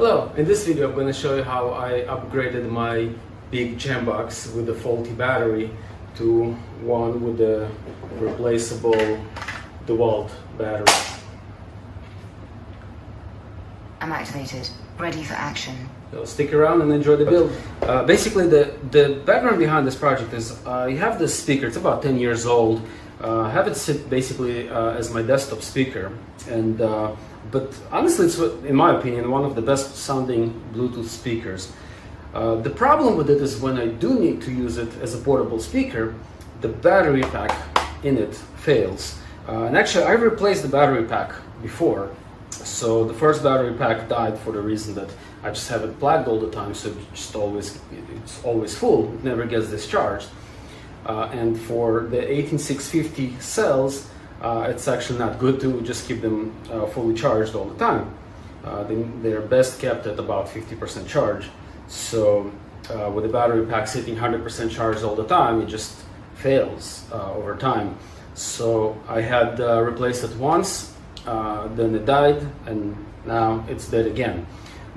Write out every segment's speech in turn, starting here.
Hello, in this video I'm going to show you how I upgraded my Big Jambox with a faulty battery to one with a replaceable Dewalt battery. I'm activated. Ready for action. So stick around and enjoy the build. Basically the background behind this project is you have this speaker, it's about 10 years old. I have it sit basically as my desktop speaker, and but honestly it's, in my opinion, one of the best sounding Bluetooth speakers. The problem with it is when I do need to use it as a portable speaker, the battery pack in it fails. And actually I replaced the battery pack before. So the first battery pack died for the reason that I just have it plugged all the time, so it's always full, it never gets discharged. And for the 18650 cells, it's actually not good to just keep them fully charged all the time. They're best kept at about 50% charge. So with the battery pack sitting 100% charged all the time, it just fails over time. So I had replaced it once, then it died, and now it's dead again.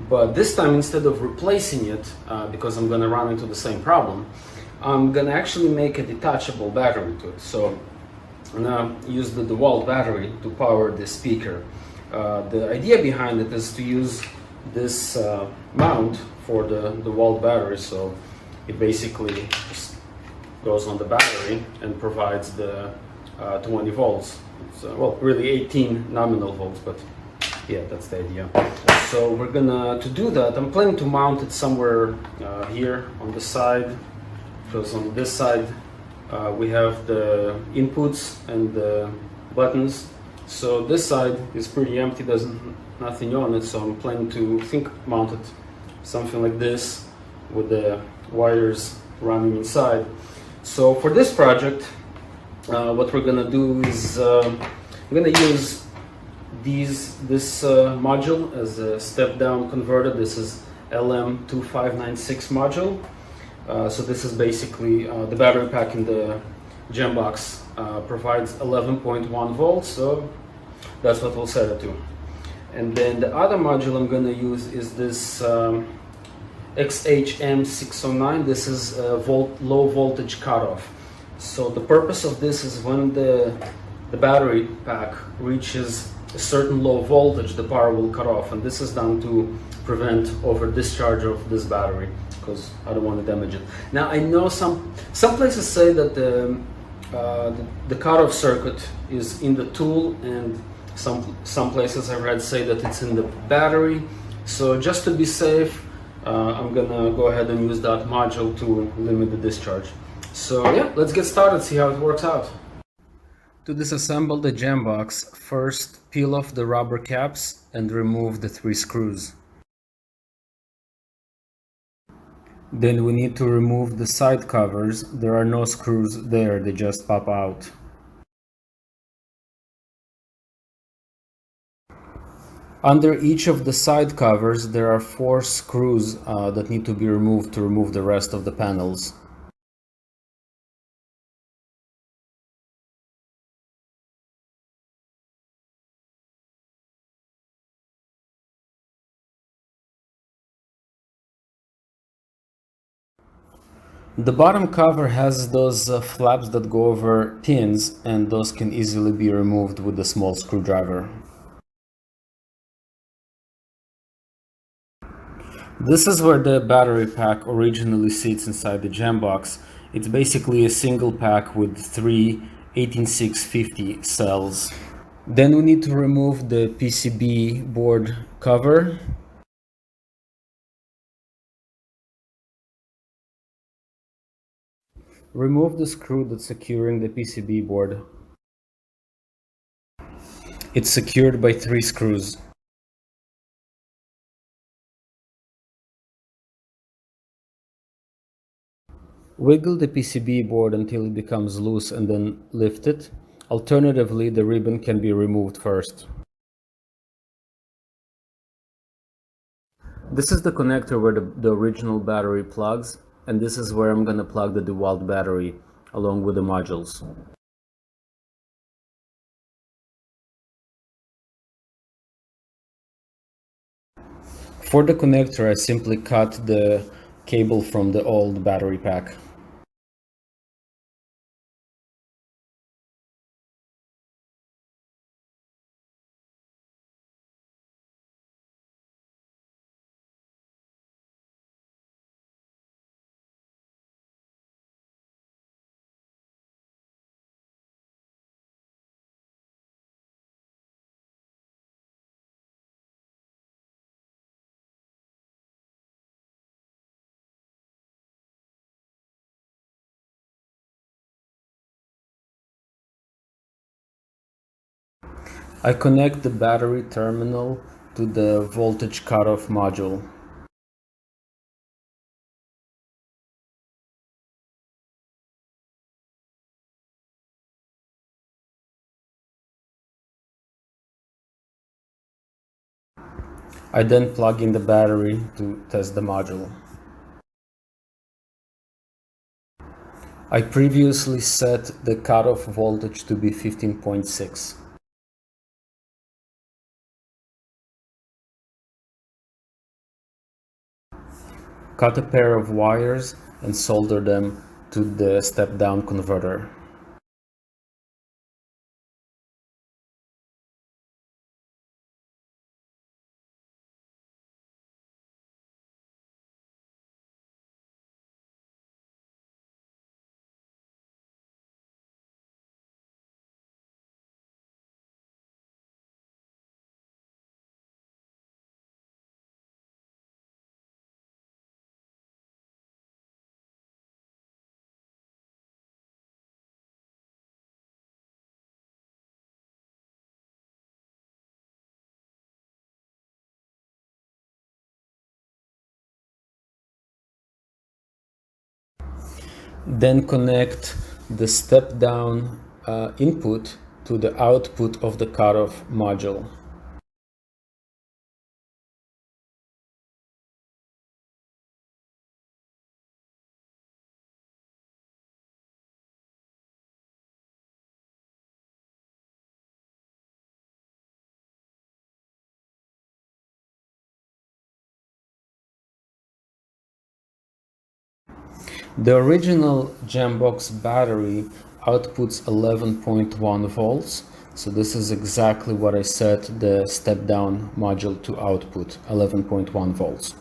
But this time, instead of replacing it, because I'm going to run into the same problem, I'm going to actually make a detachable battery to it. So I'm going to use the Dewalt battery to power this speaker. The idea behind it is to use this mount for the Dewalt battery, so it basically just goes on the battery and provides the 20 volts. It's, well, really 18 nominal volts, but yeah, that's the idea. So we're gonna, to do that, I'm planning to mount it somewhere here on the side, because on this side we have the inputs and the buttons. So this side is pretty empty, there's nothing on it, so I'm planning to mount it something like this with the wires running inside. So for this project, what we're gonna do is I'm gonna use this module as a step-down converter. This is LM2596 module. So this is basically the battery pack in the Jambox provides 11.1 volts, so that's what we'll set it to. And then the other module I'm going to use is this XHM609. This is a low voltage cutoff. So the purpose of this is when the battery pack reaches a certain low voltage, the power will cut off, and this is done to prevent over discharge of this battery, because I don't want to damage it. Now I know some places say that the cutoff circuit is in the tool, and some places I've read say that it's in the battery. So just to be safe, I'm gonna go ahead and use that module to limit the discharge. So yeah, let's get started, see how it works out. To disassemble the Jambox, first peel off the rubber caps and remove the 3 screws. Then we need to remove the side covers. There are no screws there, they just pop out. Under each of the side covers there are 4 screws that need to be removed to remove the rest of the panels. The bottom cover has those flaps that go over pins, and those can easily be removed with a small screwdriver. This is where the battery pack originally sits inside the Jambox. It's basically a single pack with 3 18650 cells. Then we need to remove the PCB board cover. Remove the screw that's securing the PCB board. It's secured by 3 screws. Wiggle the PCB board until it becomes loose and then lift it. Alternatively, the ribbon can be removed first. This is the connector where the original battery plugs, and this is where I'm going to plug the Dewalt battery along with the modules. For the connector, I simply cut the cable from the old battery pack. I connect the battery terminal to the voltage cutoff module. I then plug in the battery to test the module. I previously set the cutoff voltage to be 15.6. Cut a pair of wires and solder them to the step-down converter. Then connect the step-down input to the output of the cutoff module. The original Jambox battery outputs 11.1 volts, so this is exactly what I set the step-down module to output, 11.1 volts.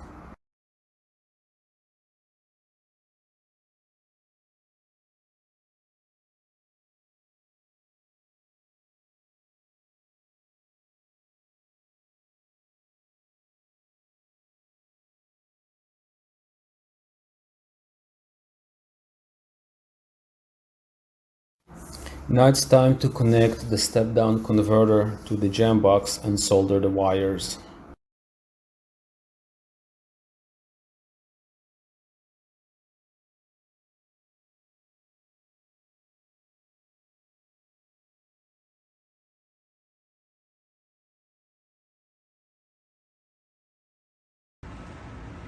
Now it's time to connect the step-down converter to the Jambox and solder the wires.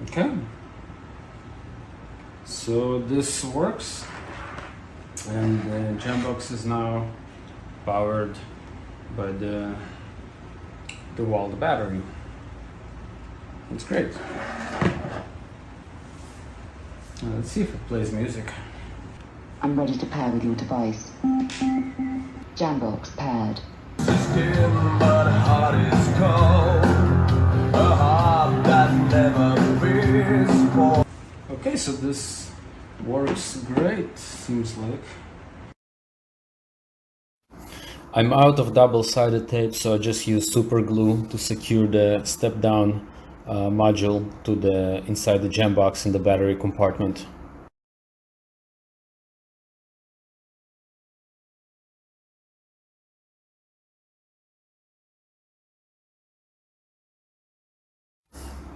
Okay, so this works, and the Jambox is now powered by the Dewalt battery. It's great. Let's see if it plays music. I'm ready to pair with your device. Jambox paired. Skin, but heart is cold. A heart that never fears for. Okay, so this works great, seems like. I'm out of double-sided tape, so I just use super glue to secure the step-down module to the inside the Jambox in the battery compartment.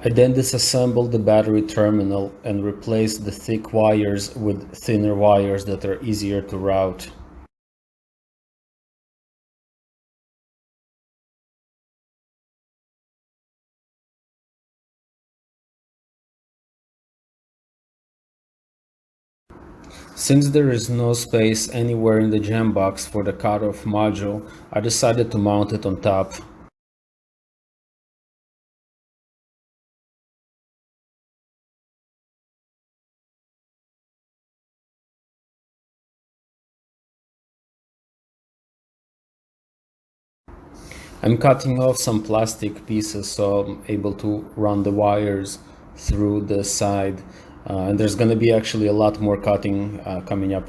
I then disassembled the battery terminal and replaced the thick wires with thinner wires that are easier to route. Since there is no space anywhere in the Jambox for the cutoff module, I decided to mount it on top. I'm cutting off some plastic pieces so I'm able to run the wires through the side, and there's going to be actually a lot more cutting coming up.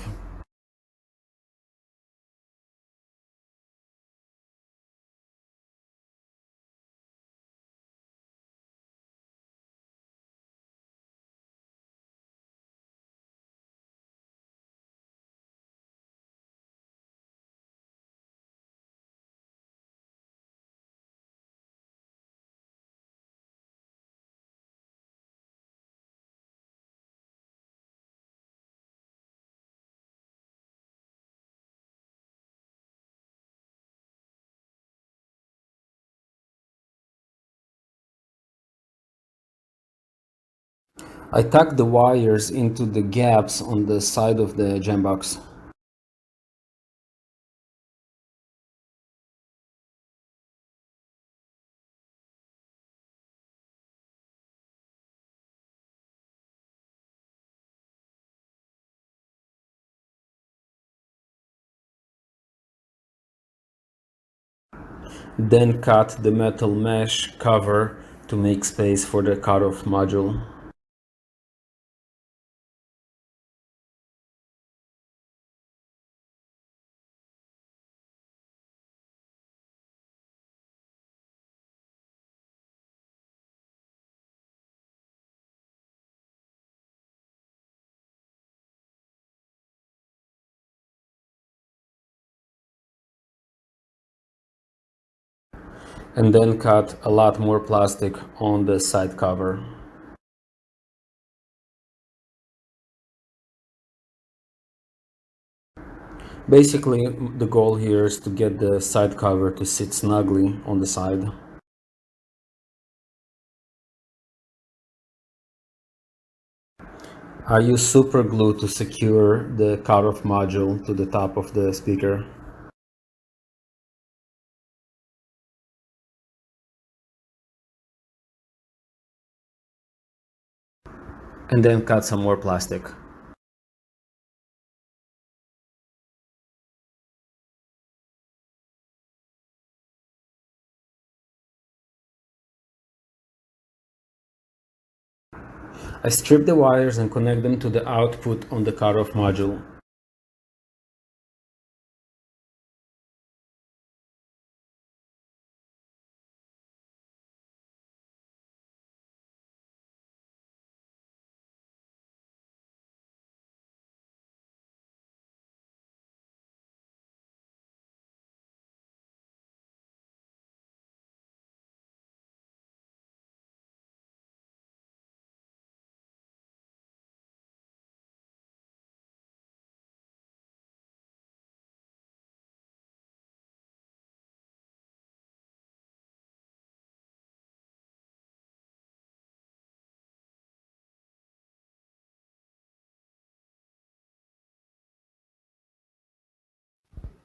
I tuck the wires into the gaps on the side of the Jambox. Then cut the metal mesh cover to make space for the cutoff module. And then cut a lot more plastic on the side cover. Basically, the goal here is to get the side cover to sit snugly on the side. I use super glue to secure the cutoff module to the top of the speaker. And then cut some more plastic. I strip the wires and connect them to the output on the cutoff module.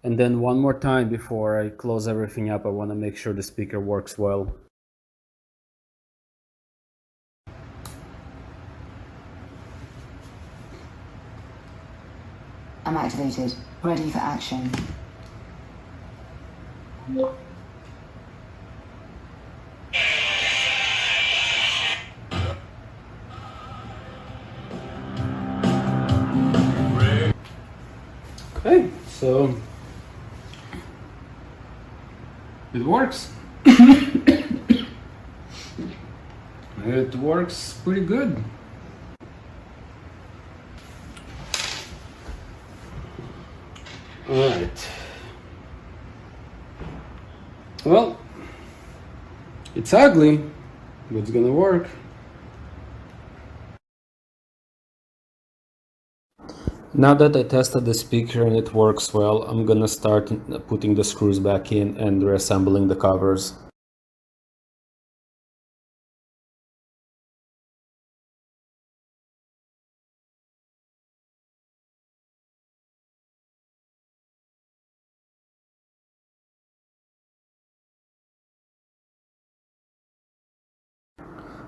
And then one more time before I close everything up, I want to make sure the speaker works well. I'm activated. Ready for action. Okay, so it works. It works pretty good. All right. Well, it's ugly, but it's gonna work. Now that I tested the speaker and it works well, I'm gonna start putting the screws back in and reassembling the covers.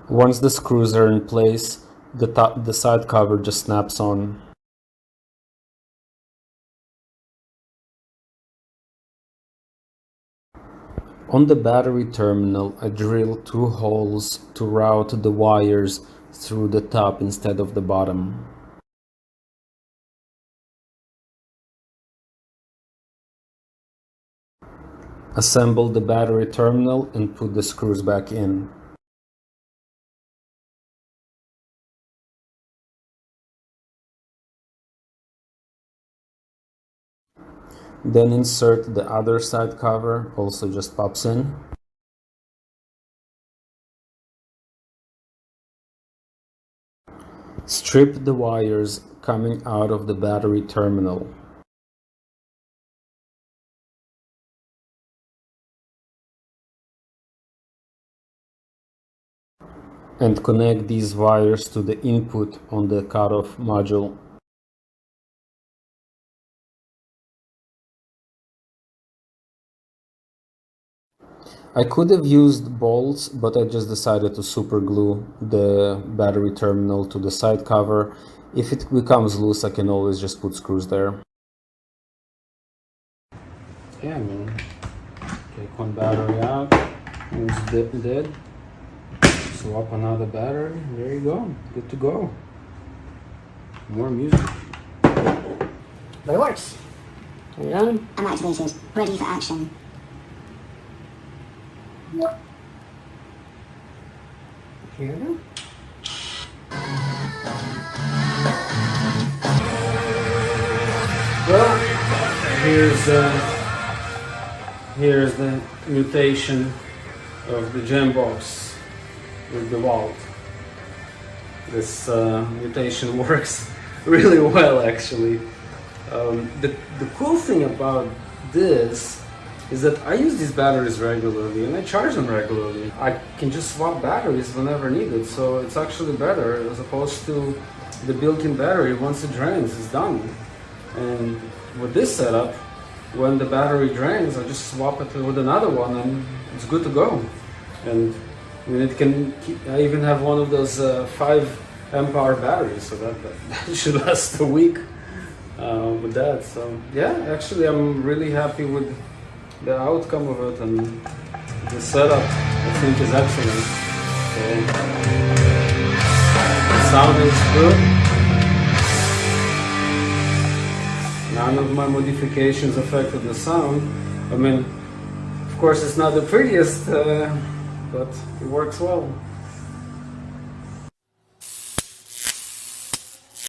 Once the screws are in place, the side cover just snaps on. On the battery terminal, I drilled 2 holes to route the wires through the top instead of the bottom. Assemble the battery terminal and put the screws back in. Then insert the other side cover, also just pops in. Strip the wires coming out of the battery terminal. And connect these wires to the input on the cutoff module. I could have used bolts, but I just decided to super glue the battery terminal to the side cover. If it becomes loose, I can always just put screws there. Yeah, I mean, take one battery out, it's dead. Swap another battery, there you go, good to go. More music. But it works. Turn it on. And activated. Ready for action. Here we go. Well, here's the mutation of the Jambox with Dewalt. This mutation works really well, actually. The cool thing about this is that I use these batteries regularly and I charge them regularly. I can just swap batteries whenever needed, so it's actually better as opposed to the built-in battery. Once it drains, it's done. And with this setup, when the battery drains, I just swap it with another one and it's good to go. And I mean, it can I even have one of those 5 amp hour batteries, so that should last a week with that. So yeah, actually I'm really happy with the outcome of it, and the setup I think is excellent. So the sound is good. None of my modifications affected the sound. I mean, of course it's not the prettiest, but it works well.